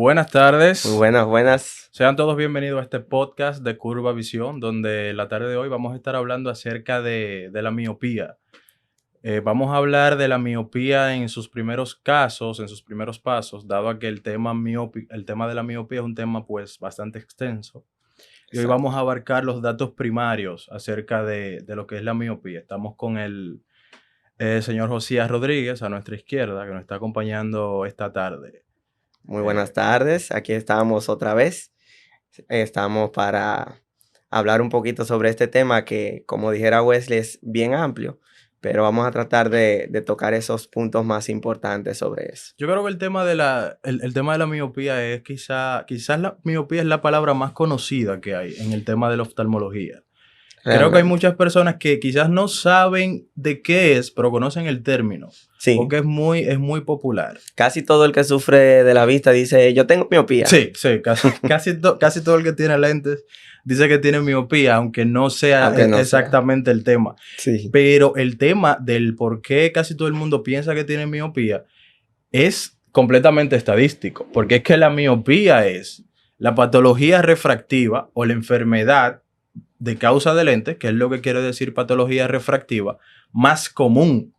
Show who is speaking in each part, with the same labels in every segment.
Speaker 1: Buenas
Speaker 2: Muy
Speaker 1: tardes.
Speaker 2: buenas, buenas.
Speaker 1: Sean todos bienvenidos a este podcast de Curva Visión, donde la tarde de hoy vamos a estar hablando acerca de la miopía. Vamos a hablar de la miopía en sus primeros casos, en sus primeros pasos, dado a que el tema de la miopía es un tema pues bastante extenso. Y hoy
Speaker 2: Exacto.
Speaker 1: vamos a abarcar los datos primarios acerca de lo que es la miopía. Estamos con el señor Josías Rodríguez a nuestra izquierda, que nos está acompañando esta tarde.
Speaker 2: Muy buenas
Speaker 1: Eh,
Speaker 2: tardes. Aquí estamos otra vez. Estamos para hablar un poquito sobre este tema que, como dijera Wesley, es bien amplio, pero vamos a tratar de tocar esos puntos más importantes sobre eso.
Speaker 1: Yo creo que el tema de la miopía es quizás la miopía es la palabra más conocida que hay en el tema de la oftalmología. Creo que hay
Speaker 2: Realmente.
Speaker 1: muchas personas que quizás no saben de qué es, pero conocen el término,
Speaker 2: Sí,
Speaker 1: porque es muy popular.
Speaker 2: casi todo el que sufre de la vista dice, yo tengo miopía.
Speaker 1: Sí, sí, casi todo el que tiene lentes dice que tiene miopía, aunque no sea
Speaker 2: Aunque no sea.
Speaker 1: exactamente el tema.
Speaker 2: Sí,
Speaker 1: Pero el tema del por qué casi todo el mundo piensa que tiene miopía es completamente estadístico, porque es que la miopía es la patología refractiva o la enfermedad de causa de lentes, que es lo que quiere decir patología refractiva, más común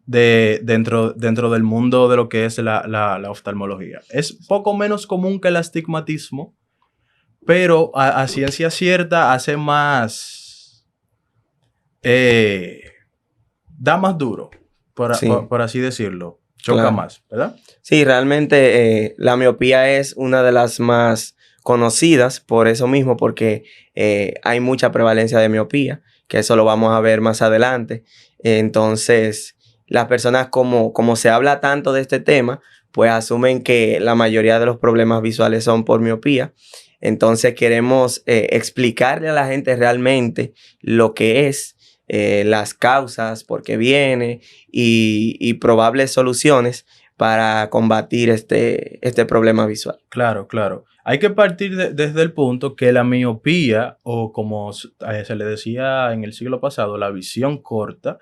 Speaker 1: dentro del mundo de lo que es la oftalmología. Es poco menos común que el astigmatismo, pero a ciencia cierta hace más, eh, da más duro,
Speaker 2: sí,
Speaker 1: por así decirlo, choca
Speaker 2: claro.
Speaker 1: más, ¿verdad?
Speaker 2: Sí, realmente la miopía es una de las más conocidas por eso mismo, porque hay mucha prevalencia de miopía, que eso lo vamos a ver más adelante. Entonces, las personas como se habla tanto de este tema, pues asumen que la mayoría de los problemas visuales son por miopía. Entonces, queremos explicarle a la gente realmente lo que es, las causas, por qué viene y probables soluciones para combatir este problema visual.
Speaker 1: Claro, claro. Hay que partir desde el punto que la miopía, o como se le decía en el siglo pasado, la visión corta,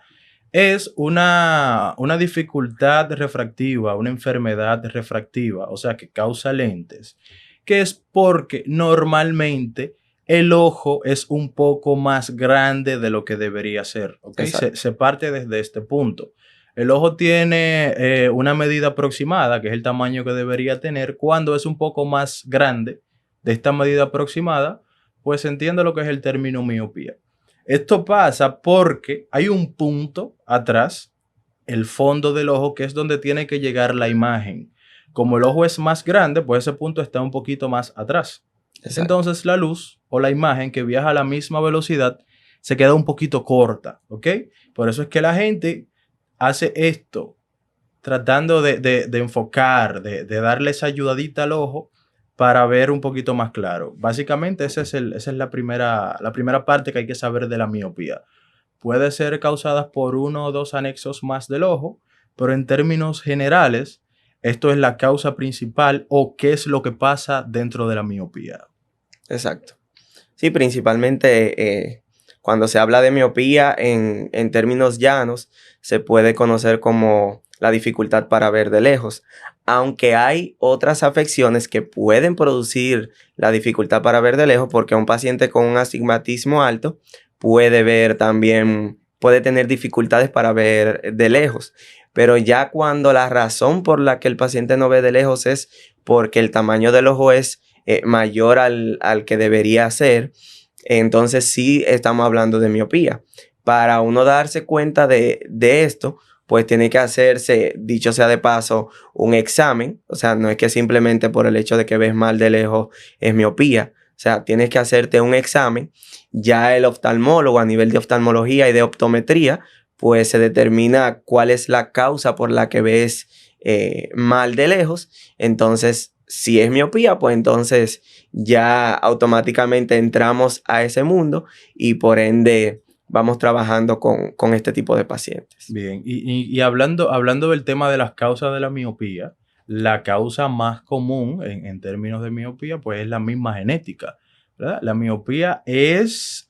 Speaker 1: es una dificultad refractiva, una enfermedad refractiva, o sea, que causa lentes, que es porque normalmente el ojo es un poco más grande de lo que debería ser, ¿ok?
Speaker 2: Exacto.
Speaker 1: Se parte desde este punto. El ojo tiene una medida aproximada, que es el tamaño que debería tener. Cuando es un poco más grande de esta medida aproximada, pues se entiende lo que es el término miopía. Esto pasa porque hay un punto atrás, el fondo del ojo, que es donde tiene que llegar la imagen. Como el ojo es más grande, pues ese punto está un poquito más atrás.
Speaker 2: Exacto.
Speaker 1: Entonces la luz o la imagen que viaja a la misma velocidad se queda un poquito corta, ¿ok? Por eso es que la gente hace esto tratando de enfocar, de darle esa ayudadita al ojo para ver un poquito más claro. Básicamente esa es la primera parte que hay que saber de la miopía. Puede ser causada por uno o dos anexos más del ojo, pero en términos generales, esto es la causa principal o qué es lo que pasa dentro de la miopía.
Speaker 2: Exacto. Sí, principalmente cuando se habla de miopía en términos llanos, se puede conocer como la dificultad para ver de lejos. Aunque hay otras afecciones que pueden producir la dificultad para ver de lejos, porque un paciente con un astigmatismo alto puede ver también, puede tener dificultades para ver de lejos. Pero ya cuando la razón por la que el paciente no ve de lejos es porque el tamaño del ojo es mayor al que debería ser, entonces sí estamos hablando de miopía. Para uno darse cuenta de esto, pues tiene que hacerse, dicho sea de paso, un examen. O sea, no es que simplemente por el hecho de que ves mal de lejos es miopía. O sea, tienes que hacerte un examen. Ya el oftalmólogo a nivel de oftalmología y de optometría, pues se determina cuál es la causa por la que ves mal de lejos. Entonces, si es miopía, pues entonces ya automáticamente entramos a ese mundo y por ende vamos trabajando con este tipo de pacientes.
Speaker 1: Bien, y hablando del tema de las causas de la miopía, la causa más común en términos de miopía, pues es la misma genética, ¿verdad? La miopía es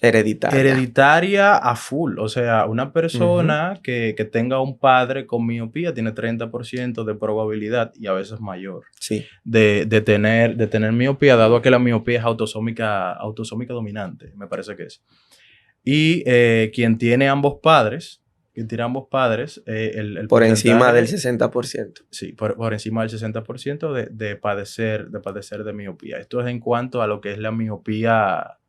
Speaker 1: Hereditaria a full. O sea, una persona que tenga un padre con miopía tiene 30% de probabilidad, y a veces mayor,
Speaker 2: Sí.
Speaker 1: de tener miopía, dado que la miopía es autosómica dominante, me parece que es. Y quien tiene ambos padres, el
Speaker 2: Por encima
Speaker 1: porcentaje,
Speaker 2: del 60%.
Speaker 1: sí, por encima del 60% de padecer de miopía. Esto es en cuanto a lo que es la miopía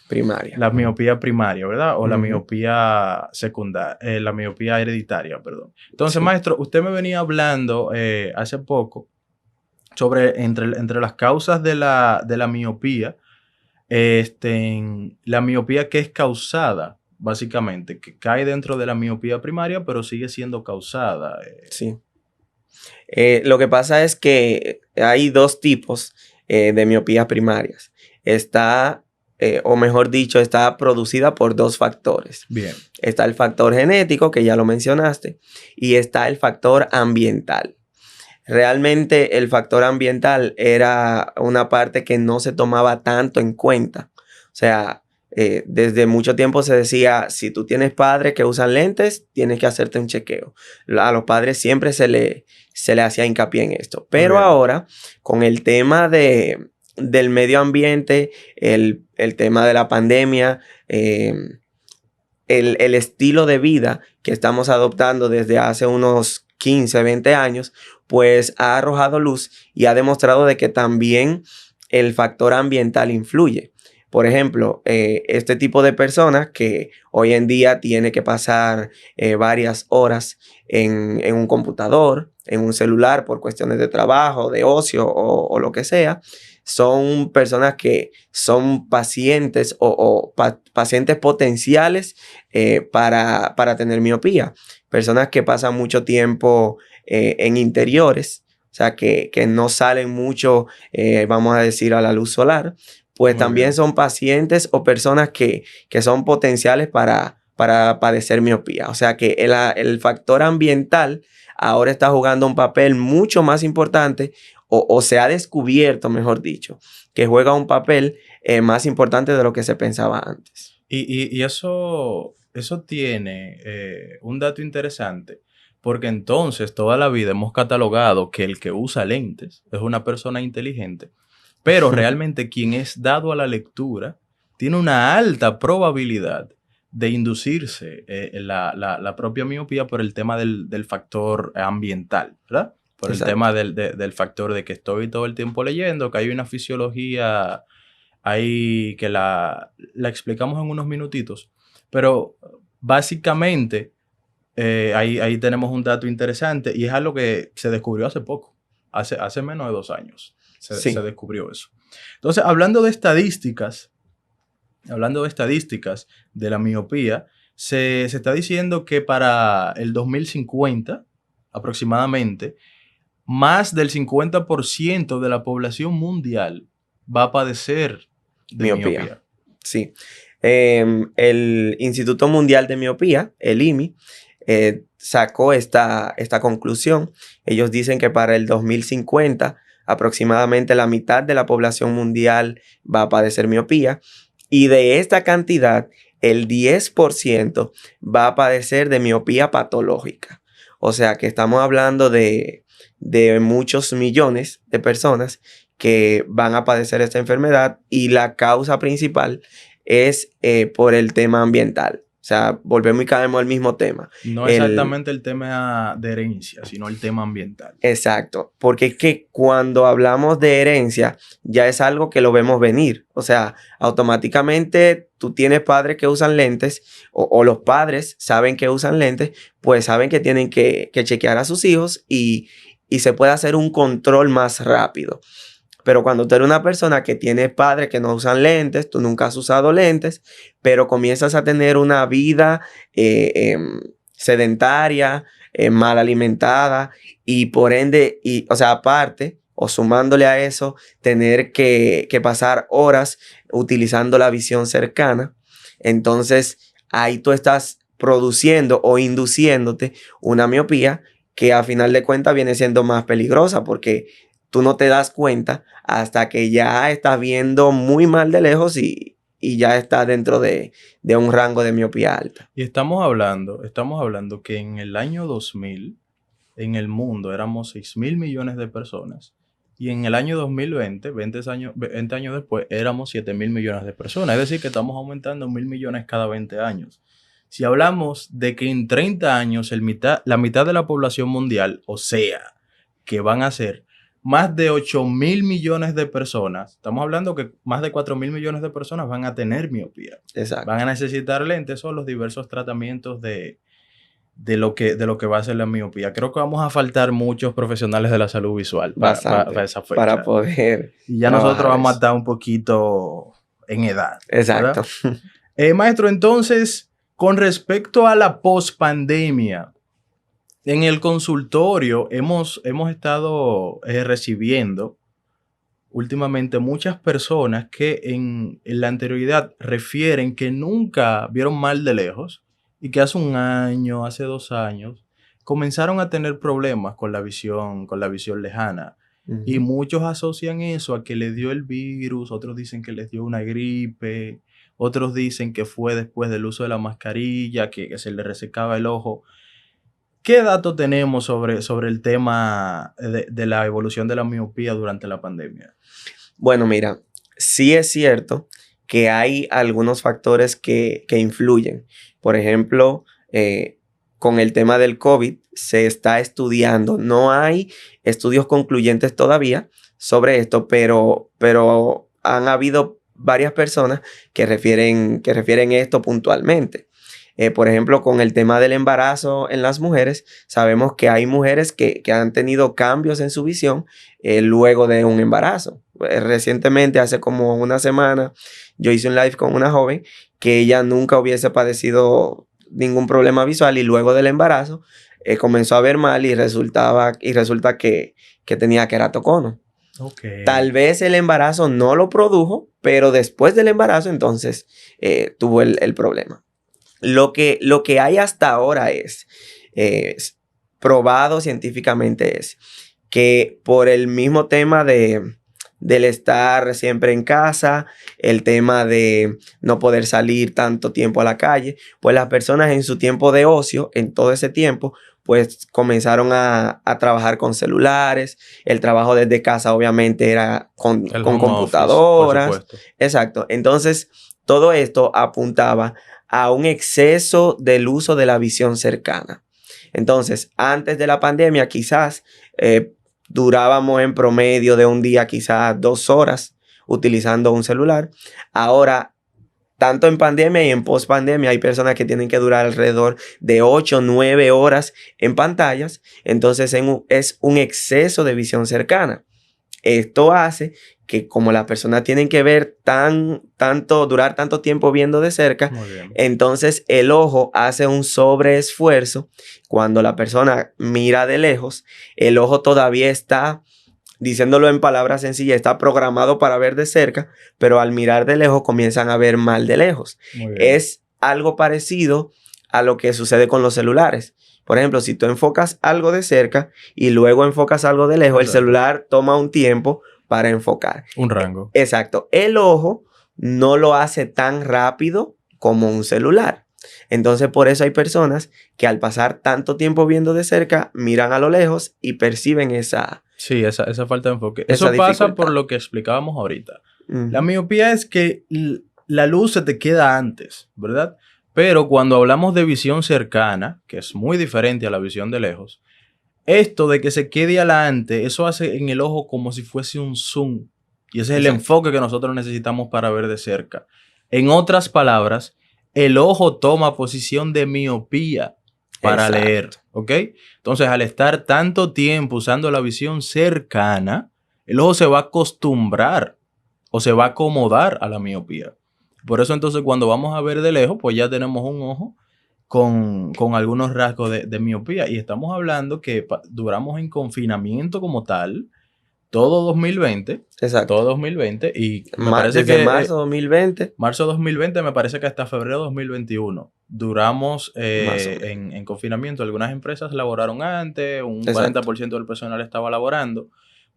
Speaker 1: primaria, ¿verdad? O la miopía secundaria, la miopía hereditaria, perdón. Entonces,
Speaker 2: Sí.
Speaker 1: maestro, usted me venía hablando hace poco sobre entre las causas de la miopía, la miopía que es causada, básicamente, que cae dentro de la miopía primaria, pero sigue siendo causada.
Speaker 2: Sí. Lo que pasa es que hay dos tipos de miopías primarias. O mejor dicho, está producida por dos factores.
Speaker 1: Bien.
Speaker 2: Está el factor genético, que ya lo mencionaste, y está el factor ambiental. Realmente el factor ambiental era una parte que no se tomaba tanto en cuenta. O sea, desde mucho tiempo se decía, si tú tienes padres que usan lentes, tienes que hacerte un chequeo. A los padres siempre se le hacía hincapié en esto. Pero ahora, con el tema del medio ambiente, el tema de la pandemia, el estilo de vida que estamos adoptando desde hace unos 15, 20 años, pues ha arrojado luz y ha demostrado de que también el factor ambiental influye. Por ejemplo, este tipo de personas que hoy en día tiene que pasar varias horas en un computador, en un celular por cuestiones de trabajo, de ocio o lo que sea, son personas que son pacientes o pacientes potenciales para tener miopía. Personas que pasan mucho tiempo en interiores, o sea, que no salen mucho, vamos a decir, a la luz solar, pues
Speaker 1: Muy
Speaker 2: también
Speaker 1: bien.
Speaker 2: son pacientes o personas que son potenciales para padecer miopía. O sea que el factor ambiental ahora está jugando un papel mucho más importante, o se ha descubierto, mejor dicho, que juega un papel más importante de lo que se pensaba antes.
Speaker 1: Y eso tiene un dato interesante, porque entonces toda la vida hemos catalogado que el que usa lentes es una persona inteligente, pero realmente quien es dado a la lectura tiene una alta probabilidad de inducirse la propia miopía por el tema del factor ambiental, ¿verdad? Por el
Speaker 2: Exacto.
Speaker 1: tema del factor de que estoy todo el tiempo leyendo, que hay una fisiología ahí que la explicamos en unos minutitos, pero básicamente ahí tenemos un dato interesante, y es algo que se descubrió hace poco, hace menos de 2 años
Speaker 2: Sí.
Speaker 1: se descubrió eso. Entonces, hablando de estadísticas de la miopía, se está diciendo que para el 2050 aproximadamente, más del 50% de la población mundial va a padecer de miopía.
Speaker 2: Sí. El Instituto Mundial de Miopía, el IMI, sacó esta conclusión. Ellos dicen que para el 2050 aproximadamente la mitad de la población mundial va a padecer miopía, y de esta cantidad el 10% va a padecer de miopía patológica. O sea que estamos hablando de muchos millones de personas que van a padecer esta enfermedad, y la causa principal es por el tema ambiental. O sea, volvemos y caemos al mismo tema.
Speaker 1: No exactamente el tema de herencia, sino el tema ambiental.
Speaker 2: Exacto, porque es que cuando hablamos de herencia ya es algo que lo vemos venir. O sea, automáticamente tú tienes padres que usan lentes, o los padres saben que usan lentes, pues saben que tienen que chequear a sus hijos, y se puede hacer un control más rápido. Pero cuando tú eres una persona que tiene padres que no usan lentes, tú nunca has usado lentes, pero comienzas a tener una vida sedentaria, mal alimentada, y por ende, o sea, aparte o sumándole a eso, tener que pasar horas utilizando la visión cercana, entonces ahí tú estás produciendo o induciéndote una miopía que a final de cuentas viene siendo más peligrosa, porque tú no te das cuenta hasta que ya estás viendo muy mal de lejos, y y ya está dentro de un rango de miopía alta.
Speaker 1: Y estamos hablando que en el año 2000, en el mundo éramos 6.000 millones de personas. Y en el año 2020, 20 años después, éramos 7.000 millones de personas. Es decir, que estamos aumentando 1.000 millones cada 20 años. Si hablamos de que en 30 años la mitad de la población mundial, o sea, que van a ser más de 8.000 millones de personas, estamos hablando que más de 4.000 millones de personas van a tener miopía.
Speaker 2: Exacto.
Speaker 1: Van a necesitar lentes o los diversos tratamientos de lo que va a ser la miopía. Creo que vamos a faltar muchos profesionales de la salud visual para esa fecha.
Speaker 2: Para poder.
Speaker 1: Y ya nosotros vamos a estar un poquito en edad.
Speaker 2: Exacto.
Speaker 1: Maestro, entonces, con respecto a la pospandemia, en el consultorio hemos estado recibiendo últimamente muchas personas que en la anterioridad refieren que nunca vieron mal de lejos y que hace un año, hace 2 años, comenzaron a tener problemas con la visión lejana. Uh-huh. Y muchos asocian eso a que les dio el virus, otros dicen que les dio una gripe, otros dicen que fue después del uso de la mascarilla, que se le resecaba el ojo. ¿Qué datos tenemos sobre el tema de la evolución de la miopía durante la pandemia?
Speaker 2: Bueno, mira, sí es cierto que hay algunos factores que influyen. Por ejemplo, con el tema del COVID se está estudiando. No hay estudios concluyentes todavía sobre esto, pero han habido varias personas que refieren esto puntualmente. Por ejemplo, con el tema del embarazo en las mujeres, sabemos que hay mujeres que han tenido cambios en su visión luego de un embarazo. Recientemente, hace como una semana, yo hice un live con una joven que ella nunca hubiese padecido ningún problema visual y luego del embarazo comenzó a ver mal y resulta que tenía queratocono.
Speaker 1: Okay.
Speaker 2: Tal vez el embarazo no lo produjo, pero después del embarazo entonces tuvo el problema. Lo que hay hasta ahora es probado científicamente es que por el mismo tema del estar siempre en casa, el tema de no poder salir tanto tiempo a la calle, pues las personas en su tiempo de ocio, en todo ese tiempo, pues comenzaron a trabajar con celulares. El trabajo desde casa obviamente era con computadoras.
Speaker 1: Office, por supuesto.
Speaker 2: Exacto. Entonces, todo esto apuntaba a un exceso del uso de la visión cercana. Entonces, antes de la pandemia, quizás durábamos en promedio de un día quizás 2 horas utilizando un celular. Ahora, tanto en pandemia y en post-pandemia, hay personas que tienen que durar alrededor de 8, 9 horas en pantallas. Entonces, es un exceso de visión cercana. Esto hace que como las personas tienen que ver durar tanto tiempo viendo de cerca, entonces el ojo hace un sobreesfuerzo. Cuando la persona mira de lejos, el ojo todavía está, diciéndolo en palabras sencillas, está programado para ver de cerca, pero al mirar de lejos comienzan a ver mal de lejos. Es algo parecido a lo que sucede con los celulares. Por ejemplo, si tú enfocas algo de cerca y luego enfocas algo de lejos, exacto, el celular toma un tiempo para enfocar.
Speaker 1: Un rango.
Speaker 2: Exacto. El ojo no lo hace tan rápido como un celular. Entonces, por eso hay personas que al pasar tanto tiempo viendo de cerca, miran a lo lejos y perciben esa...
Speaker 1: Sí, esa falta de enfoque. Eso pasa por lo que explicábamos ahorita. Uh-huh. La miopía es que la luz se te queda antes, ¿verdad? Pero cuando hablamos de visión cercana, que es muy diferente a la visión de lejos, esto de que se quede adelante, eso hace en el ojo como si fuese un zoom. Y ese es el enfoque que nosotros necesitamos para ver de cerca. En otras palabras, el ojo toma posición de miopía para leer, ¿ok? Entonces, al estar tanto tiempo usando la visión cercana, el ojo se va a acostumbrar o se va a acomodar a la miopía. Por eso entonces cuando vamos a ver de lejos, pues ya tenemos un ojo con algunos rasgos de miopía. Y estamos hablando que duramos en confinamiento como tal todo 2020.
Speaker 2: Exacto.
Speaker 1: Todo 2020. Y me parece
Speaker 2: desde
Speaker 1: que...
Speaker 2: marzo 2020.
Speaker 1: Marzo 2020, me parece que hasta febrero 2021. Duramos en confinamiento. Algunas empresas laboraron antes, un 40% del personal estaba laborando.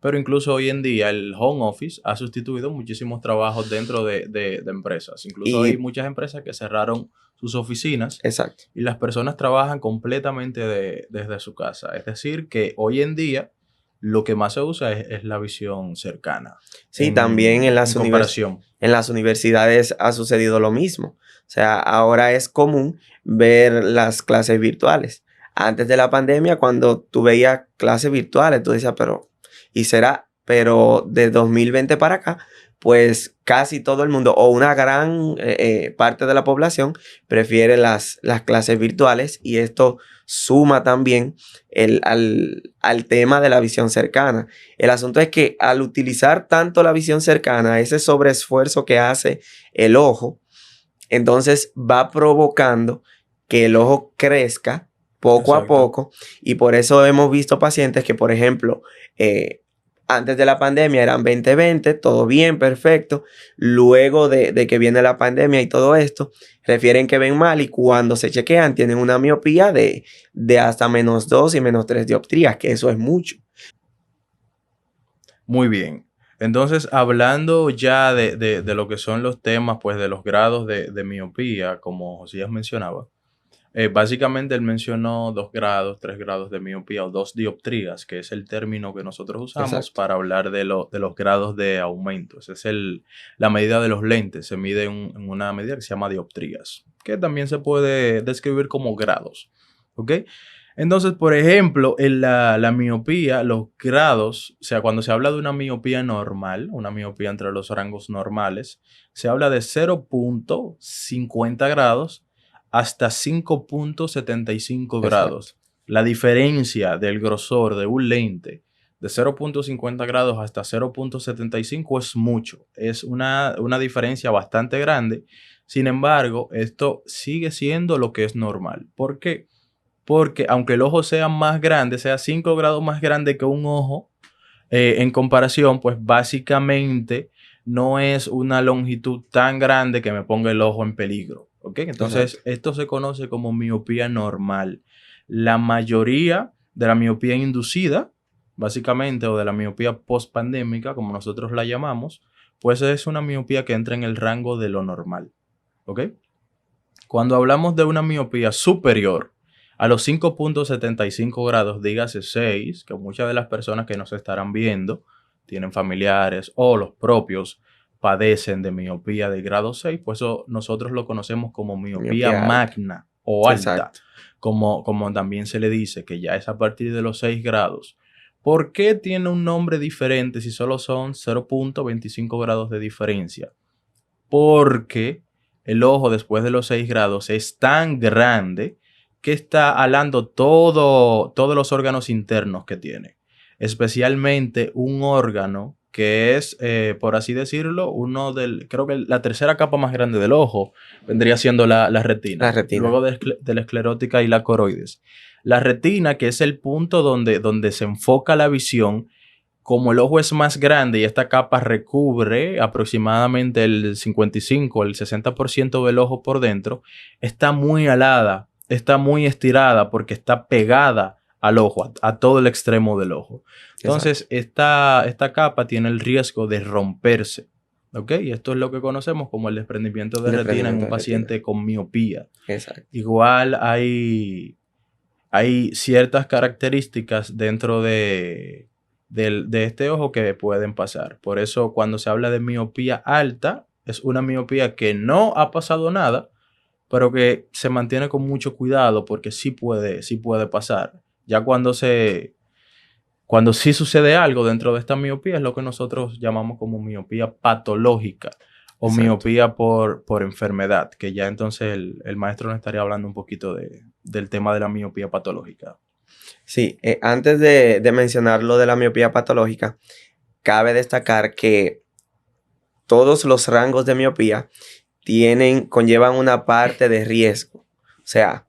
Speaker 1: Pero incluso hoy en día el home office ha sustituido muchísimos trabajos dentro de empresas. Incluso hay
Speaker 2: Y,
Speaker 1: muchas empresas que cerraron sus oficinas
Speaker 2: exacto.
Speaker 1: y las personas trabajan completamente desde su casa. Es decir, que hoy en día lo que más se usa es la visión cercana
Speaker 2: Sí, también
Speaker 1: en comparación.
Speaker 2: en las universidades ha sucedido lo mismo. O sea, ahora es común ver las clases virtuales. Antes de la pandemia, cuando tú veías clases virtuales, tú decías, pero, ¿y será? Pero de 2020 para acá, pues casi todo el mundo o una gran parte de la población prefiere las clases virtuales y esto suma también al tema de la visión cercana. El asunto es que al utilizar tanto la visión cercana, ese sobreesfuerzo que hace el ojo, entonces va provocando que el ojo crezca poco a
Speaker 1: Exacto.
Speaker 2: poco y por eso hemos visto pacientes que, por ejemplo, antes de la pandemia eran 20/20, todo bien, perfecto. Luego de que viene la pandemia y todo esto, refieren que ven mal y cuando se chequean tienen una miopía de hasta -2 y -3 dioptrías, que eso es mucho.
Speaker 1: Muy bien. Entonces, hablando ya de lo que son los temas, pues de los grados de miopía, como Josías mencionaba, básicamente él mencionó 2 grados, 3 grados de miopía o 2 dioptrías, que es el término que nosotros usamos
Speaker 2: Exacto.
Speaker 1: para hablar de los grados de aumento. Esa es la medida de los lentes. Se mide en una medida que se llama dioptrías, que también se puede describir como grados. ¿Ok? Entonces, por ejemplo, en la miopía, los grados, o sea, cuando se habla de una miopía normal, una miopía entre los rangos normales, se habla de 0,50 grados hasta 5,75
Speaker 2: Exacto.
Speaker 1: grados. La diferencia del grosor de un lente de 0,50 grados hasta 0,75 es mucho. Es una diferencia bastante grande. Sin embargo, esto sigue siendo lo que es normal. ¿Por qué? Porque aunque el ojo sea más grande, sea 5 grados más grande que un ojo, en comparación, pues básicamente no es una longitud tan grande que me ponga el ojo en peligro. ¿Ok?
Speaker 2: Exacto.
Speaker 1: Entonces, esto se conoce como miopía normal. La mayoría de la miopía inducida, básicamente, o de la miopía postpandémica, como nosotros la llamamos, pues es una miopía que entra en el rango de lo normal. ¿Ok? Cuando hablamos de una miopía superior a los 5,75 grados, dígase 6, que muchas de las personas que nos estarán viendo tienen familiares o los propios padecen de miopía de grado 6, pues eso nosotros lo conocemos como miopía
Speaker 2: Miopía alta.
Speaker 1: magna o alta,
Speaker 2: Exacto.
Speaker 1: como también se le dice, que ya es a partir de los 6 grados. ¿Por qué tiene un nombre diferente si solo son 0,25 grados de diferencia? Porque el ojo después de los 6 grados es tan grande que está alando todos los órganos internos que tiene, especialmente un órgano que es, por así decirlo, creo que la tercera capa más grande del ojo vendría siendo la
Speaker 2: La
Speaker 1: retina,
Speaker 2: retina.
Speaker 1: luego de la esclerótica y la coroides. La retina, que es el punto donde se enfoca la visión, como el ojo es más grande y esta capa recubre aproximadamente el 55, el 60% del ojo por dentro, está muy alada, está muy estirada porque está pegada al ojo, a todo el extremo del ojo.
Speaker 2: Exacto.
Speaker 1: Entonces, esta capa tiene el riesgo de romperse. ¿Ok? Y esto es lo que conocemos como el desprendimiento de retina en
Speaker 2: Desprendimiento
Speaker 1: un
Speaker 2: de retina.
Speaker 1: paciente con miopía.
Speaker 2: Exacto.
Speaker 1: Igual hay ciertas características dentro de este ojo que pueden pasar. Por eso cuando se habla de miopía alta, es una miopía que no ha pasado nada, pero que se mantiene con mucho cuidado porque sí puede pasar. Ya cuando sí sucede algo dentro de esta miopía es lo que nosotros llamamos como miopía patológica o
Speaker 2: Exacto.
Speaker 1: miopía por enfermedad, que ya entonces el maestro nos estaría hablando un poquito del tema de la miopía patológica.
Speaker 2: Sí, antes de mencionar lo de la miopía patológica, cabe destacar que todos los rangos de miopía conllevan una parte de riesgo. O sea,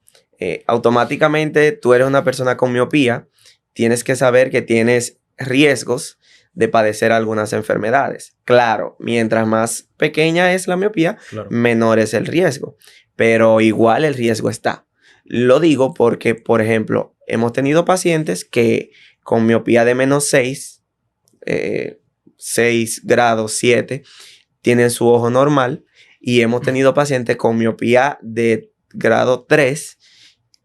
Speaker 2: automáticamente tú eres una persona con miopía, tienes que saber que tienes riesgos de padecer algunas enfermedades. Claro, mientras más pequeña es la miopía,
Speaker 1: Claro.
Speaker 2: menor es el riesgo, pero igual el riesgo está. Lo digo porque, por ejemplo, hemos tenido pacientes que con miopía de -6, 6 grados, 7, tienen su ojo normal. Y hemos tenido pacientes con miopía de grado 3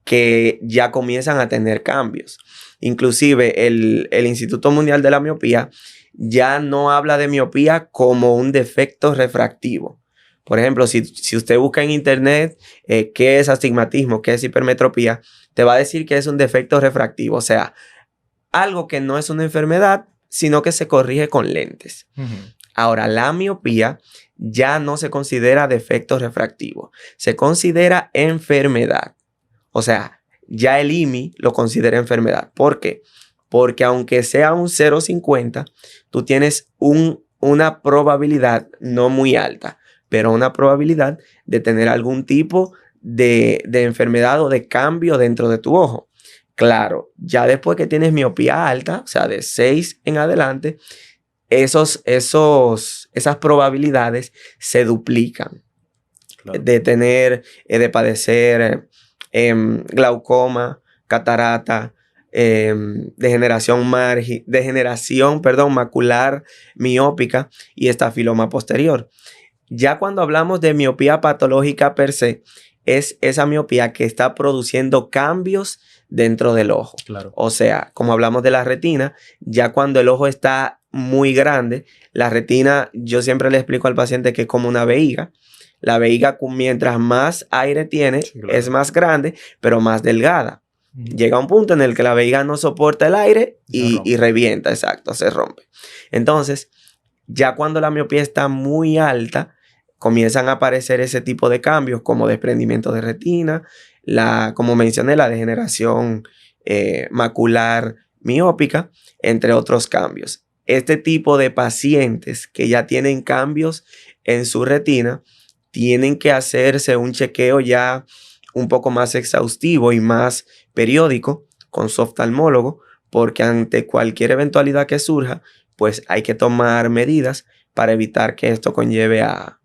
Speaker 2: que ya comienzan a tener cambios. Inclusive el Instituto Mundial de la Miopía ya no habla de miopía como un defecto refractivo. Por ejemplo, si usted busca en internet qué es astigmatismo, qué es hipermetropía, te va a decir que es un defecto refractivo. O sea, algo que no es una enfermedad, sino que se corrige con lentes. Ahora, la miopía ya no se considera defecto refractivo, se considera enfermedad. O sea, ya el IMI lo considera enfermedad. ¿Por qué? Porque aunque sea un 0,50, tú tienes una probabilidad no muy alta, pero una probabilidad de tener algún tipo de enfermedad o de cambio dentro de tu ojo. Claro, ya después que tienes miopía alta, o sea, de 6 en adelante, esas probabilidades se duplican. Claro. De padecer glaucoma, catarata, degeneración macular miópica y estafiloma posterior. Ya cuando hablamos de miopía patológica per se, es esa miopía que está produciendo cambios dentro del ojo.
Speaker 1: Claro.
Speaker 2: O sea, como hablamos de la retina, ya cuando el ojo está muy grande, la retina, yo siempre le explico al paciente que es como una vejiga. La vejiga, mientras más aire tiene, sí, claro, es más grande, pero más delgada. Llega un punto en el que la vejiga no soporta el aire y revienta, exacto, se rompe. Entonces, ya cuando la miopía está muy alta, comienzan a aparecer ese tipo de cambios como desprendimiento de retina, como mencioné, la degeneración macular miópica, entre otros cambios. Este tipo de pacientes que ya tienen cambios en su retina tienen que hacerse un chequeo ya un poco más exhaustivo y más periódico con su oftalmólogo, porque ante cualquier eventualidad que surja, pues hay que tomar medidas para evitar que esto conlleve a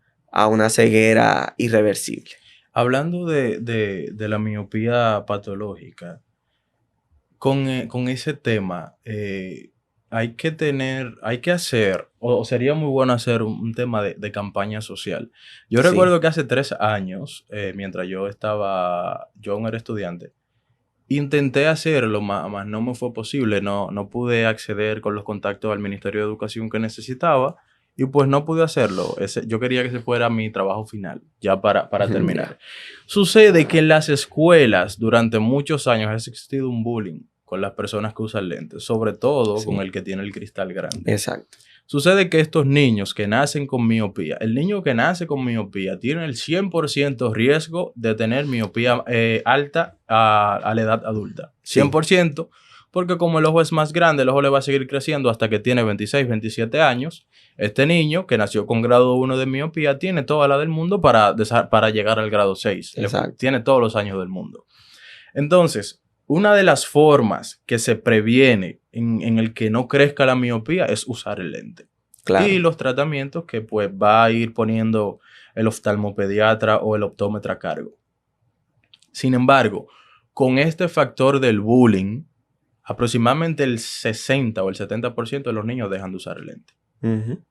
Speaker 2: una ceguera irreversible.
Speaker 1: Hablando de la miopía patológica, con ese tema, hay que hacer, o sería muy bueno hacer un tema de campaña social. Yo recuerdo que hace 3 años, mientras yo aún era estudiante, intenté hacerlo, más no me fue posible, no pude acceder con los contactos al Ministerio de Educación que necesitaba y pues no pude hacerlo. Yo quería que ese fuera mi trabajo final, ya para terminar. Sucede que en las escuelas durante muchos años ha existido un bullying con las personas que usan lentes, sobre todo con el que tiene el cristal grande.
Speaker 2: Exacto.
Speaker 1: Sucede que estos niños que nacen con miopía, el niño que nace con miopía tiene el 100% riesgo de tener miopía alta a la edad adulta. 100%, porque como el ojo es más grande, el ojo le va a seguir creciendo hasta que tiene 26, 27 años. Este niño que nació con grado 1 de miopía tiene toda la del mundo para llegar al grado 6. Tiene todos los años del mundo. Entonces, una de las formas que se previene en el que no crezca la miopía es usar el lente. Claro. Y los tratamientos que pues va a ir poniendo el oftalmopediatra o el optómetra a cargo. Sin embargo, con este factor del bullying, aproximadamente el 60 o el 70% de los niños dejan de usar el lente.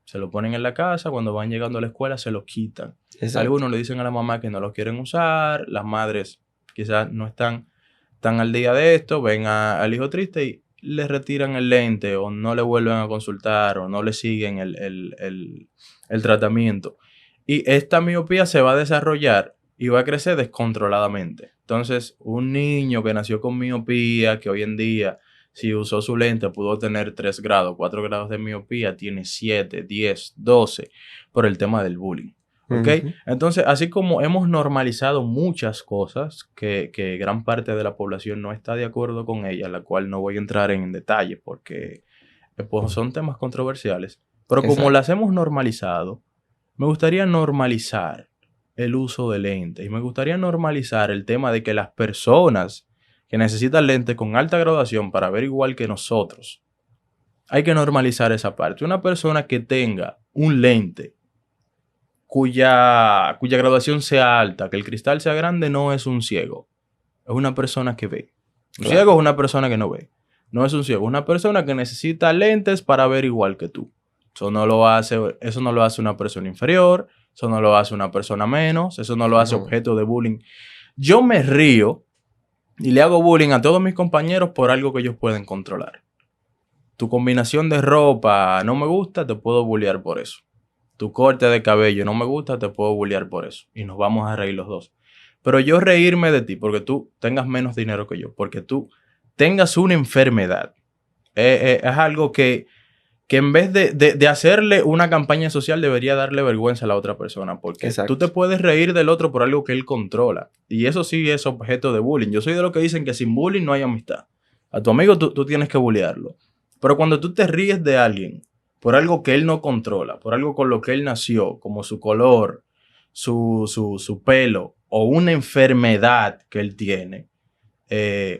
Speaker 1: Se lo ponen en la casa, cuando van llegando a la escuela se lo quitan. Exacto. Algunos le dicen a la mamá que no lo quieren usar, las madres quizás no están al día de esto, ven al hijo triste y le retiran el lente o no le vuelven a consultar o no le siguen el tratamiento. Y esta miopía se va a desarrollar y va a crecer descontroladamente. Entonces, un niño que nació con miopía, que hoy en día, si usó su lente, pudo tener 3 grados, 4 grados de miopía, tiene 7, 10, 12 por el tema del bullying. ¿Okay? Entonces, así como hemos normalizado muchas cosas que gran parte de la población no está de acuerdo con ellas, la cual no voy a entrar en detalle porque pues, son temas controversiales, pero como las hemos normalizado, me gustaría normalizar el uso de lentes y me gustaría normalizar el tema de que las personas que necesitan lentes con alta graduación para ver igual que nosotros, hay que normalizar esa parte. Una persona que tenga un lente cuya graduación sea alta, que el cristal sea grande, no es un ciego. Es una persona que ve. Un ciego es una persona que no ve. no es un ciego, es una persona que necesita lentes para ver igual que tú. Eso no lo hace una persona inferior, eso no lo hace una persona menos, eso no lo hace objeto de bullying. Yo me río y le hago bullying a todos mis compañeros por algo que ellos pueden controlar. Tu combinación de ropa no me gusta, te puedo bullear por eso. Tu corte de cabello no me gusta, te puedo bullear por eso. Y nos vamos a reír los dos. Pero yo reírme de ti porque tú tengas menos dinero que yo, porque tú tengas una enfermedad, es algo que en vez de hacerle una campaña social debería darle vergüenza a la otra persona, porque
Speaker 2: Exacto.
Speaker 1: tú te puedes reír del otro por algo que él controla. Y eso sí es objeto de bullying. Yo soy de los que dicen que sin bullying no hay amistad. A tu amigo tú tienes que bullearlo. Pero cuando tú te ríes de alguien por algo que él no controla, por algo con lo que él nació, como su color, su pelo o una enfermedad que él tiene,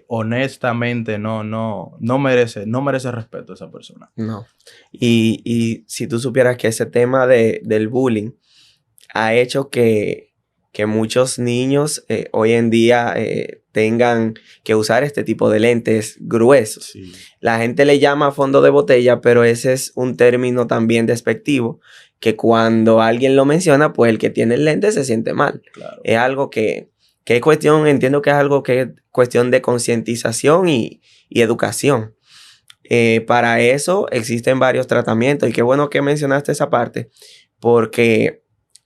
Speaker 1: honestamente no merece respeto a esa persona.
Speaker 2: No. Y si tú supieras que ese tema del bullying ha hecho que muchos niños hoy en día tengan que usar este tipo de lentes gruesos.
Speaker 1: Sí.
Speaker 2: La gente le llama fondo de botella, pero ese es un término también despectivo, que cuando alguien lo menciona, pues el que tiene el lente se siente mal.
Speaker 1: Claro.
Speaker 2: Es algo que es cuestión, entiendo que es algo que es cuestión de concientización y educación. Para eso existen varios tratamientos, y qué bueno que mencionaste esa parte, porque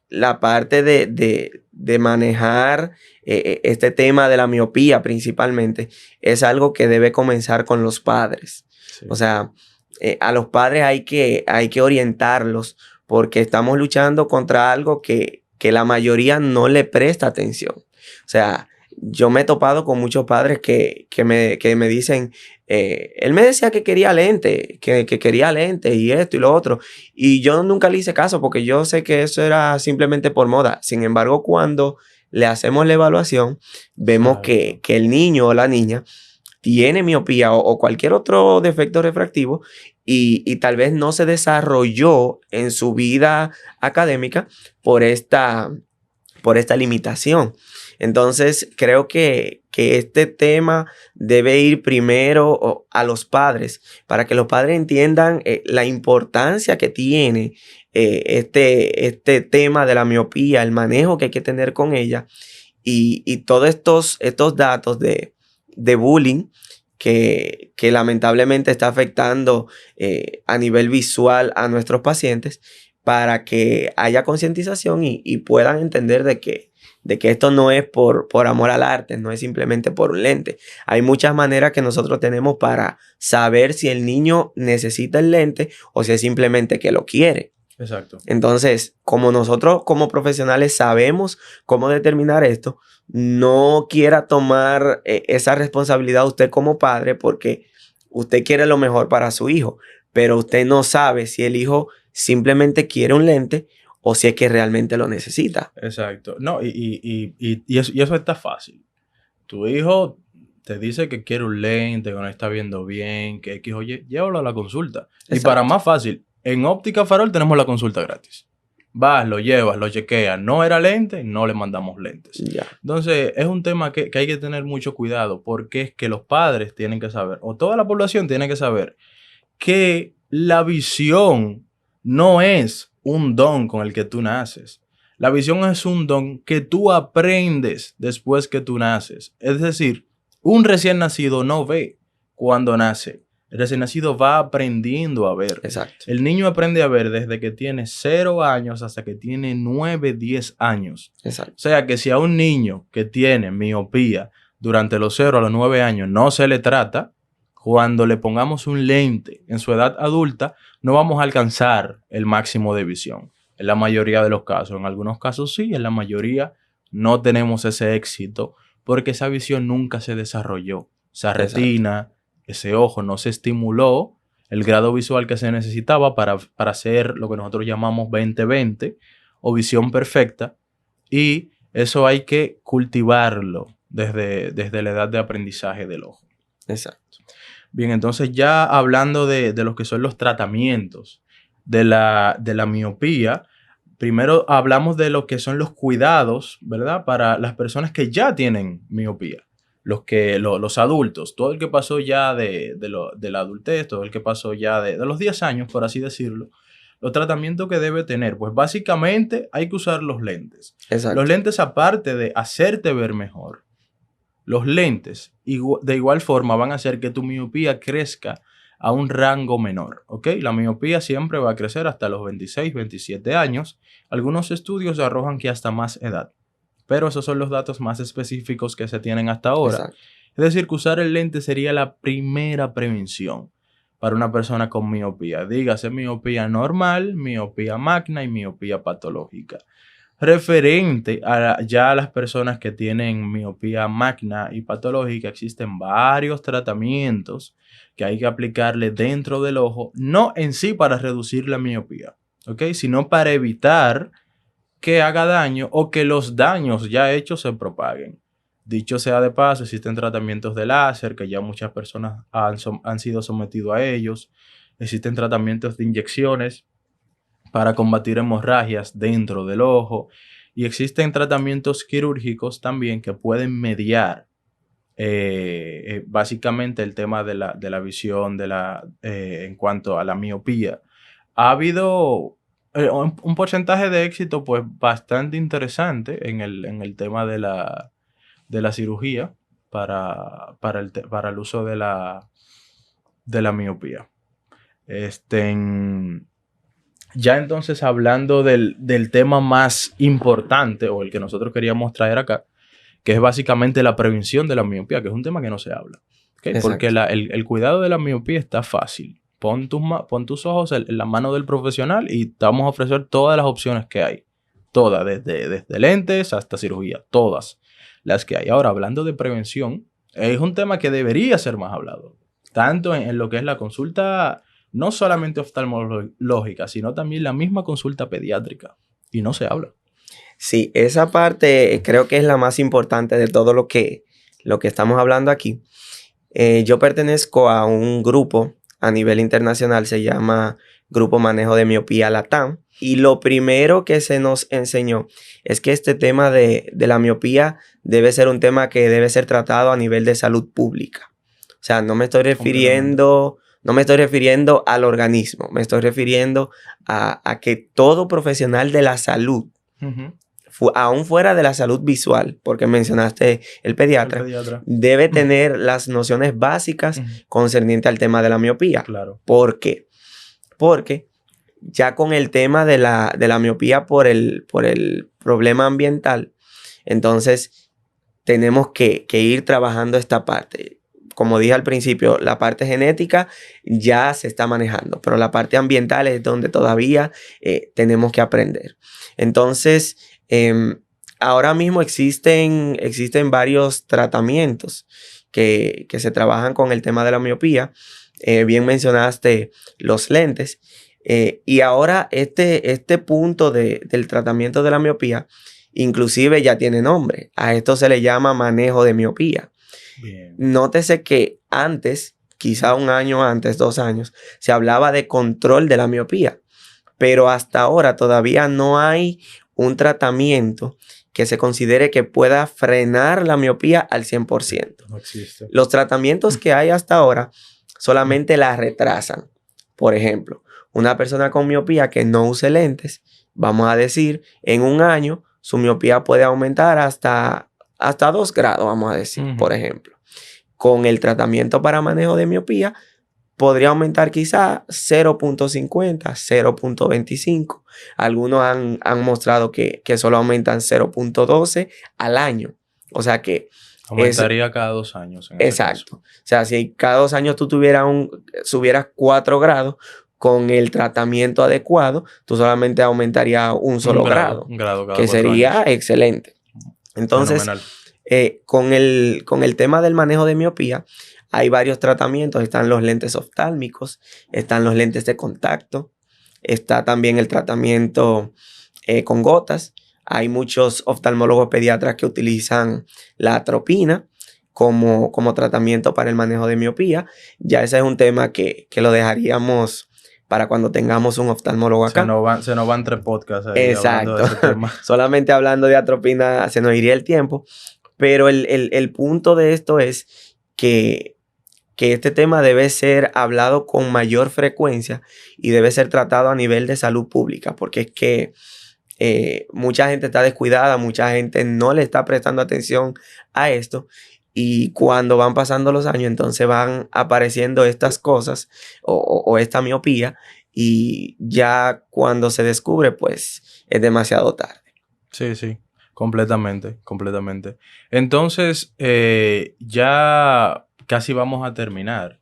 Speaker 2: la parte de manejar este tema de la miopía principalmente es algo que debe comenzar con los padres.
Speaker 1: Sí.
Speaker 2: O sea, a los padres hay que orientarlos, porque estamos luchando contra algo que la mayoría no le presta atención. O sea, yo me he topado con muchos padres que me dicen, él me decía que quería lente, que quería lente y esto y lo otro. Y yo nunca le hice caso porque yo sé que eso era simplemente por moda. Sin embargo, cuando le hacemos la evaluación, vemos que el niño o la niña tiene miopía o cualquier otro defecto refractivo y tal vez no se desarrolló en su vida académica por esta limitación. Entonces, creo que este tema debe ir primero a los padres, para que los padres entiendan la importancia que tiene este tema de la miopía, el manejo que hay que tener con ella y todos estos datos de bullying que lamentablemente está afectando a nivel visual a nuestros pacientes, para que haya concientización y puedan entender de que esto no es por amor al arte, no es simplemente por un lente. Hay muchas maneras que nosotros tenemos para saber si el niño necesita el lente o si es simplemente que lo quiere.
Speaker 1: Exacto.
Speaker 2: Entonces, como nosotros como profesionales sabemos cómo determinar esto, no quiera tomar esa responsabilidad usted como padre, porque usted quiere lo mejor para su hijo, pero usted no sabe si el hijo simplemente quiere un lente o si es que realmente lo necesita.
Speaker 1: Exacto. No, y eso está fácil. Tu hijo te dice que quiere un lente, que no está viendo bien, que X, oye, llévalo a la consulta.
Speaker 2: Exacto.
Speaker 1: Y para más fácil, en Óptica Farol tenemos la consulta gratis. Vas, lo llevas, lo chequeas. No era lente, no le mandamos lentes.
Speaker 2: Ya.
Speaker 1: Entonces, es un tema que hay que tener mucho cuidado, porque es que los padres tienen que saber, o toda la población tiene que saber, que la visión no es un don con el que tú naces. La visión es un don que tú aprendes después que tú naces. Es decir, un recién nacido no ve cuando nace. El recién nacido va aprendiendo a ver.
Speaker 2: Exacto.
Speaker 1: El niño aprende a ver desde que tiene 0 años hasta que tiene 9, 10 años.
Speaker 2: Exacto.
Speaker 1: O sea que si a un niño que tiene miopía durante los 0 a los 9 años no se le trata, cuando le pongamos un lente en su edad adulta, no vamos a alcanzar el máximo de visión. En la mayoría de los casos. En algunos casos sí, en la mayoría no tenemos ese éxito porque esa visión nunca se desarrolló. Esa retina, ese ojo no se estimuló el grado visual que se necesitaba para hacer lo que nosotros llamamos 20/20 o visión perfecta, y eso hay que cultivarlo desde la edad de aprendizaje del ojo.
Speaker 2: Exacto.
Speaker 1: Bien, entonces ya hablando de lo que son los tratamientos de la miopía, primero hablamos de lo que son los cuidados, ¿verdad? Para las personas que ya tienen miopía. los adultos, todo el que pasó ya de la adultez, todo el que pasó ya de los 10 años, por así decirlo, los tratamientos que debe tener, pues básicamente hay que usar los lentes.
Speaker 2: Exacto.
Speaker 1: Los lentes, aparte de hacerte ver mejor, los lentes de igual forma van a hacer que tu miopía crezca a un rango menor, ¿ok? La miopía siempre va a crecer hasta los 26, 27 años. Algunos estudios arrojan que hasta más edad, pero esos son los datos más específicos que se tienen hasta ahora.
Speaker 2: Exacto.
Speaker 1: Es decir, que usar el lente sería la primera prevención para una persona con miopía. Dígase miopía normal, miopía magna y miopía patológica. Referente a ya a las personas que tienen miopía magna y patológica, existen varios tratamientos que hay que aplicarle dentro del ojo, no en sí para reducir la miopía, ¿ok? Sino para evitar que haga daño o que los daños ya hechos se propaguen. Dicho sea de paso, existen tratamientos de láser que ya muchas personas han sido sometidos a ellos. Existen tratamientos de inyecciones para combatir hemorragias dentro del ojo. Y existen tratamientos quirúrgicos también que pueden mediar básicamente el tema de la visión en cuanto a la miopía. Ha habido un porcentaje de éxito pues bastante interesante en el tema de la cirugía para el uso de la miopía. Ya entonces hablando del tema más importante o el que nosotros queríamos traer acá, que es básicamente la prevención de la miopía, que es un tema que no se habla, ¿okay? Porque el cuidado de la miopía está fácil. Pon tus ojos en la mano del profesional y te vamos a ofrecer todas las opciones que hay. Todas, desde lentes hasta cirugía, todas las que hay. Ahora, hablando de prevención, es un tema que debería ser más hablado, tanto en lo que es la consulta, no solamente oftalmológica, sino también la misma consulta pediátrica, y no se habla.
Speaker 2: Sí, esa parte creo que es la más importante de todo lo que estamos hablando aquí. Yo pertenezco a un grupo a nivel internacional, se llama Grupo Manejo de Miopía LATAM. Y lo primero que se nos enseñó es que este tema de la miopía debe ser un tema que debe ser tratado a nivel de salud pública. O sea, no me estoy refiriendo al organismo, me estoy refiriendo a que todo profesional de la salud, aún fuera de la salud visual, porque mencionaste el pediatra, debe tener las nociones básicas concernientes al tema de la miopía.
Speaker 1: Claro.
Speaker 2: ¿Por qué? Porque ya con el tema de la miopía por el problema ambiental, entonces tenemos que ir trabajando esta parte. Como dije al principio, la parte genética ya se está manejando, pero la parte ambiental es donde todavía tenemos que aprender. Entonces, ahora mismo existen varios tratamientos que se trabajan con el tema de la miopía. Bien mencionaste los lentes. Y ahora este punto del tratamiento de la miopía inclusive ya tiene nombre. A esto se le llama manejo de miopía.
Speaker 1: Bien.
Speaker 2: Nótese que antes, quizá un año antes, 2 años, se hablaba de control de la miopía. Pero hasta ahora todavía no hay un tratamiento que se considere que pueda frenar la miopía al 100%.
Speaker 1: No existe.
Speaker 2: Los tratamientos que hay hasta ahora solamente la retrasan. Por ejemplo, una persona con miopía que no use lentes, vamos a decir, en un año su miopía puede aumentar hasta 2 grados, vamos a decir, por ejemplo. Con el tratamiento para manejo de miopía, podría aumentar quizá 0.50, 0.25. Algunos han mostrado que solo aumentan 0.12 al año. O sea que
Speaker 1: aumentaría cada 2 años.
Speaker 2: Exacto. O sea, si cada 2 años tú subieras 4 grados, con el tratamiento adecuado, tú solamente aumentarías un solo grado.
Speaker 1: Un grado cada
Speaker 2: que
Speaker 1: 4
Speaker 2: sería
Speaker 1: años.
Speaker 2: Excelente. Entonces, con el tema del manejo de miopía, hay varios tratamientos. Están los lentes oftálmicos, están los lentes de contacto, está también el tratamiento con gotas. Hay muchos oftalmólogos pediatras que utilizan la atropina como tratamiento para el manejo de miopía. Ya ese es un tema que lo dejaríamos para cuando tengamos un oftalmólogo acá.
Speaker 1: Se nos van 3 podcasts ahí.
Speaker 2: Exacto.
Speaker 1: Hablando de ese tema.
Speaker 2: Solamente hablando de atropina se nos iría el tiempo. Pero el punto de esto es que este tema debe ser hablado con mayor frecuencia y debe ser tratado a nivel de salud pública, porque es que mucha gente está descuidada, mucha gente no le está prestando atención a esto, y cuando van pasando los años, entonces van apareciendo estas cosas o esta miopía, y ya cuando se descubre, pues es demasiado tarde.
Speaker 1: Sí, sí, completamente, completamente. Entonces, ya casi vamos a terminar.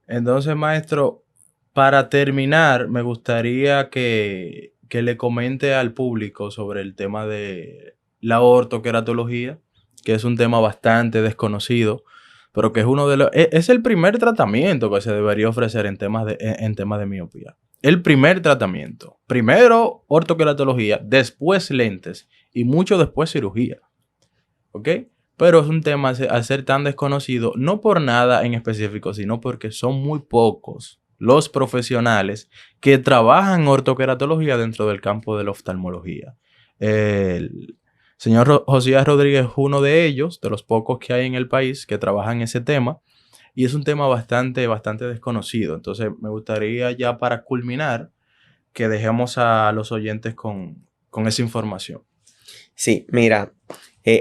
Speaker 1: Entonces, maestro, para terminar, me gustaría que le comente al público sobre el tema de la ortoqueratología, que es un tema bastante desconocido, pero que es uno de los, es el primer tratamiento que se debería ofrecer en temas de miopía. El primer tratamiento. Primero ortoqueratología, después lentes y mucho después cirugía. ¿Ok? Pero es un tema al ser tan desconocido, no por nada en específico, sino porque son muy pocos los profesionales que trabajan en ortoqueratología dentro del campo de la oftalmología. El señor Josías Rodríguez es uno de ellos, de los pocos que hay en el país que trabajan ese tema, y es un tema bastante, bastante desconocido. Entonces, me gustaría ya para culminar que dejemos a los oyentes con esa información.
Speaker 2: Sí, mira,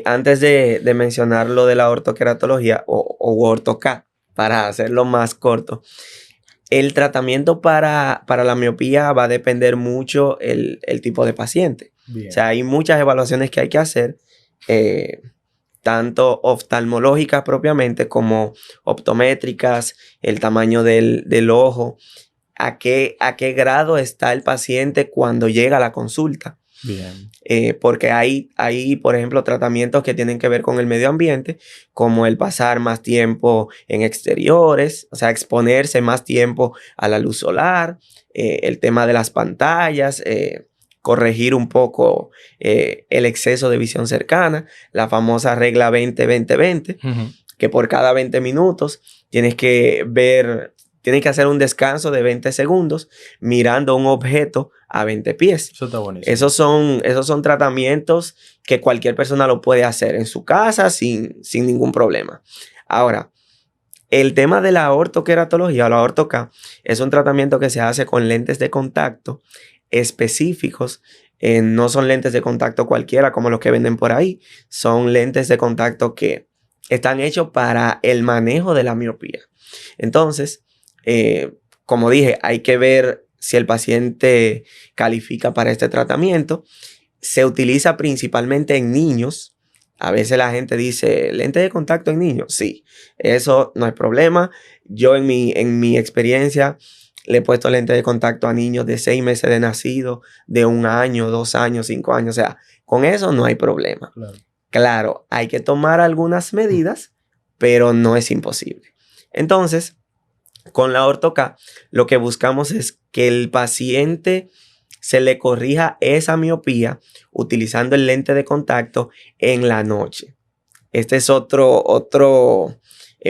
Speaker 2: antes de mencionar lo de la ortoqueratología o ortoca, para hacerlo más corto, el tratamiento para la miopía va a depender mucho el tipo de paciente.
Speaker 1: Bien.
Speaker 2: O sea, hay muchas evaluaciones que hay que hacer, tanto oftalmológicas propiamente como optométricas, el tamaño del ojo, a qué grado está el paciente cuando llega a la consulta.
Speaker 1: Bien.
Speaker 2: Porque hay, por ejemplo, tratamientos que tienen que ver con el medio ambiente, como el pasar más tiempo en exteriores, o sea, exponerse más tiempo a la luz solar, el tema de las pantallas, corregir un poco el exceso de visión cercana, la famosa regla 20-20-20, que por cada 20 minutos tienes que hacer un descanso de 20 segundos mirando un objeto a 20 pies.
Speaker 1: Eso está buenísimo.
Speaker 2: Esos son tratamientos que cualquier persona lo puede hacer en su casa sin ningún problema. Ahora, el tema de la ortoqueratología o la ortoca es un tratamiento que se hace con lentes de contacto específicos. No son lentes de contacto cualquiera como los que venden por ahí. Son lentes de contacto que están hechos para el manejo de la miopía. Entonces, como dije, hay que ver si el paciente califica para este tratamiento. Se utiliza principalmente en niños. A veces la gente dice, ¿lente de contacto en niños? Sí, eso no es problema. Yo en mi experiencia le he puesto lente de contacto a niños de 6 meses de nacido, de 1 año, 2 años, 5 años. O sea, con eso no hay problema. Claro, hay que tomar algunas medidas, pero no es imposible. Entonces, con la ortoca, lo que buscamos es que el paciente se le corrija esa miopía utilizando el lente de contacto en la noche. Este es otro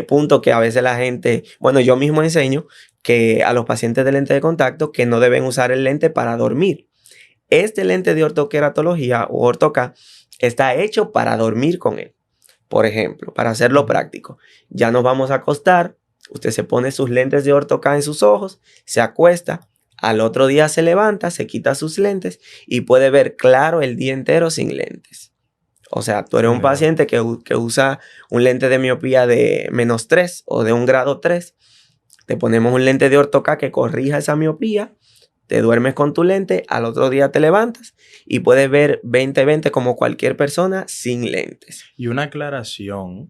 Speaker 2: punto que a veces la gente, bueno, yo mismo enseño que a los pacientes de lente de contacto que no deben usar el lente para dormir. Este lente de ortoqueratología o ortoca está hecho para dormir con él. Por ejemplo, para hacerlo práctico, ya nos vamos a acostar. Usted se pone sus lentes de ortoca en sus ojos, se acuesta, al otro día se levanta, se quita sus lentes y puede ver claro el día entero sin lentes. O sea, tú eres un paciente que usa un lente de miopía de -3 o de 1 grado 3. Te ponemos un lente de ortoca que corrija esa miopía, te duermes con tu lente, al otro día te levantas y puedes ver 20/20 como cualquier persona sin lentes.
Speaker 1: Y una aclaración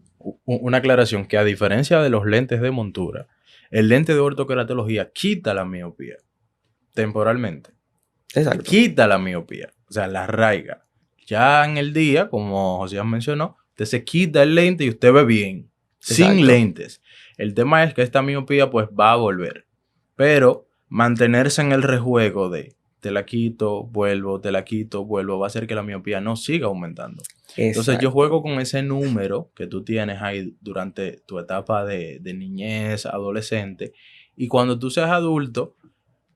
Speaker 1: que a diferencia de los lentes de montura, el lente de ortoqueratología quita la miopía temporalmente.
Speaker 2: Exacto.
Speaker 1: Quita la miopía, o sea, la arraiga. Ya en el día, como José mencionó, usted se quita el lente y usted ve bien,
Speaker 2: Exacto.
Speaker 1: sin lentes. El tema es que esta miopía pues va a volver, pero mantenerse en el rejuego de te la quito, vuelvo, te la quito, vuelvo, va a hacer que la miopía no siga aumentando. Entonces yo juego con ese número que tú tienes ahí durante tu etapa de niñez, adolescente, y cuando tú seas adulto,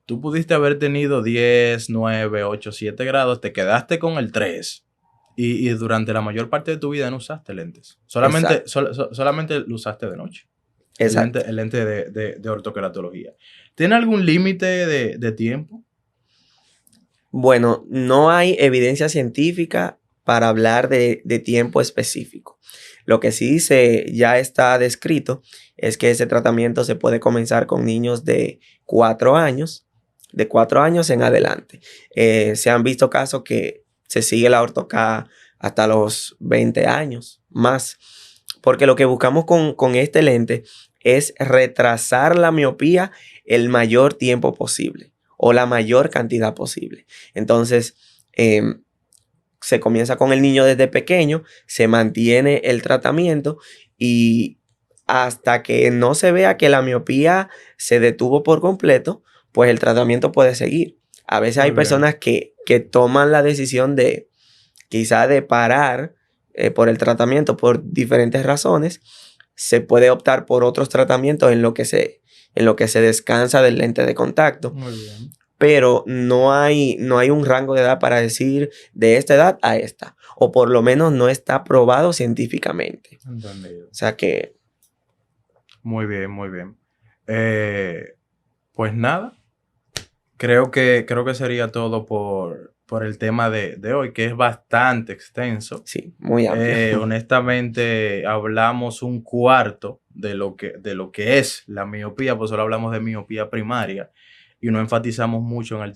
Speaker 1: tú pudiste haber tenido 10, 9, 8, 7 grados, te quedaste con el 3 y durante la mayor parte de tu vida no usaste lentes. Solamente lo usaste de noche.
Speaker 2: Exacto.
Speaker 1: El lente de ortoqueratología. ¿Tiene algún límite de tiempo?
Speaker 2: Bueno, no hay evidencia científica para hablar de tiempo específico. Lo que sí ya está descrito es que ese tratamiento se puede comenzar con niños de 4 años, de 4 años en adelante. Se han visto casos que se sigue la ortoca hasta los 20 años más, porque lo que buscamos con este lente es retrasar la miopía el mayor tiempo posible o la mayor cantidad posible. Entonces, se comienza con el niño desde pequeño, se mantiene el tratamiento y hasta que no se vea que la miopía se detuvo por completo, pues el tratamiento puede seguir. A veces hay personas que toman la decisión de quizá de parar por el tratamiento por diferentes razones. Se puede optar por otros tratamientos en lo que se descansa del lente de contacto.
Speaker 1: Muy bien.
Speaker 2: Pero no hay un rango de edad para decir de esta edad a esta. O por lo menos no está probado científicamente.
Speaker 1: Entendido.
Speaker 2: O sea que...
Speaker 1: Muy bien, muy bien. Pues nada. Creo que sería todo por el tema de hoy, que es bastante extenso.
Speaker 2: Sí, muy amplio.
Speaker 1: Honestamente, hablamos un cuarto de lo que es la miopía, pues solo hablamos de miopía primaria y no enfatizamos mucho en el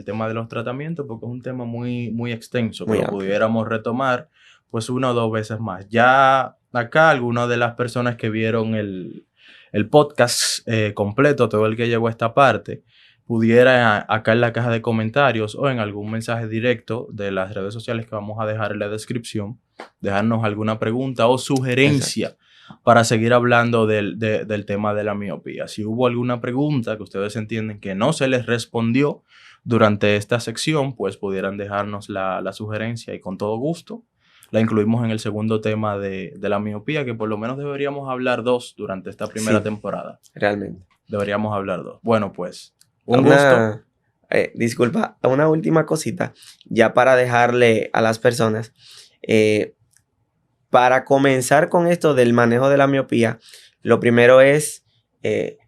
Speaker 1: tema de los tratamientos porque es un tema muy, muy extenso,
Speaker 2: Muy
Speaker 1: que lo
Speaker 2: amplio.
Speaker 1: pudiéramos retomar pues 1 o 2 veces más. Ya acá algunas de las personas que vieron el podcast completo, todo el que llegó a esta parte, pudiera acá en la caja de comentarios o en algún mensaje directo de las redes sociales que vamos a dejar en la descripción, dejarnos alguna pregunta o sugerencia para seguir hablando del tema de la miopía. Si hubo alguna pregunta que ustedes entienden que no se les respondió durante esta sección, pues pudieran dejarnos la sugerencia y con todo gusto la incluimos en el segundo tema de la miopía, que por lo menos deberíamos hablar 2 durante esta primera temporada.
Speaker 2: Realmente.
Speaker 1: Deberíamos hablar 2. Bueno, pues, un gusto.
Speaker 2: Disculpa, una última cosita, ya para dejarle a las personas. Para comenzar con esto del manejo de la miopía, lo primero es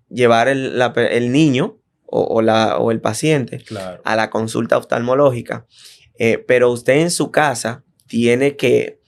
Speaker 2: llevar el niño o el paciente a la consulta oftalmológica. Pero usted en su casa tiene que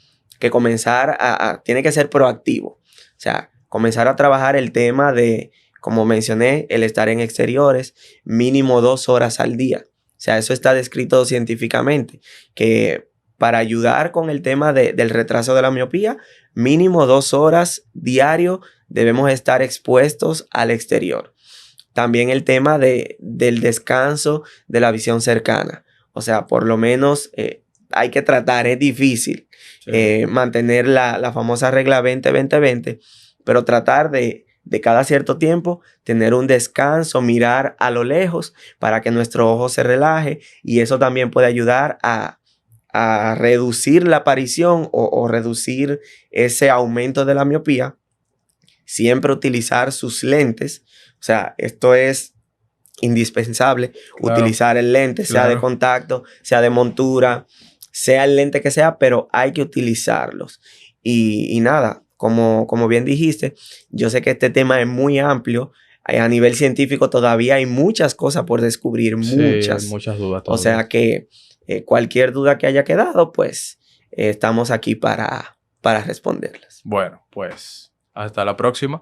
Speaker 2: comenzar tiene que ser proactivo. O sea, comenzar a trabajar el tema de, como mencioné, el estar en exteriores, mínimo 2 horas al día. O sea, eso está descrito científicamente, que para ayudar con el tema del retraso de la miopía, mínimo 2 horas diario debemos estar expuestos al exterior. También el tema del descanso de la visión cercana. O sea, por lo menos hay que tratar, es difícil mantener la famosa regla 20-20-20, pero tratar de cada cierto tiempo tener un descanso, mirar a lo lejos para que nuestro ojo se relaje, y eso también puede ayudar a reducir la aparición o reducir ese aumento de la miopía. Siempre utilizar sus lentes. O sea, esto es indispensable. Claro. Utilizar el lente, sea de contacto, sea de montura, sea el lente que sea, pero hay que utilizarlos. Y nada, como bien dijiste, yo sé que este tema es muy amplio. A nivel científico todavía hay muchas cosas por descubrir, muchas.
Speaker 1: Sí, muchas dudas todavía.
Speaker 2: O sea que cualquier duda que haya quedado, pues estamos aquí para responderlas.
Speaker 1: Bueno, pues hasta la próxima.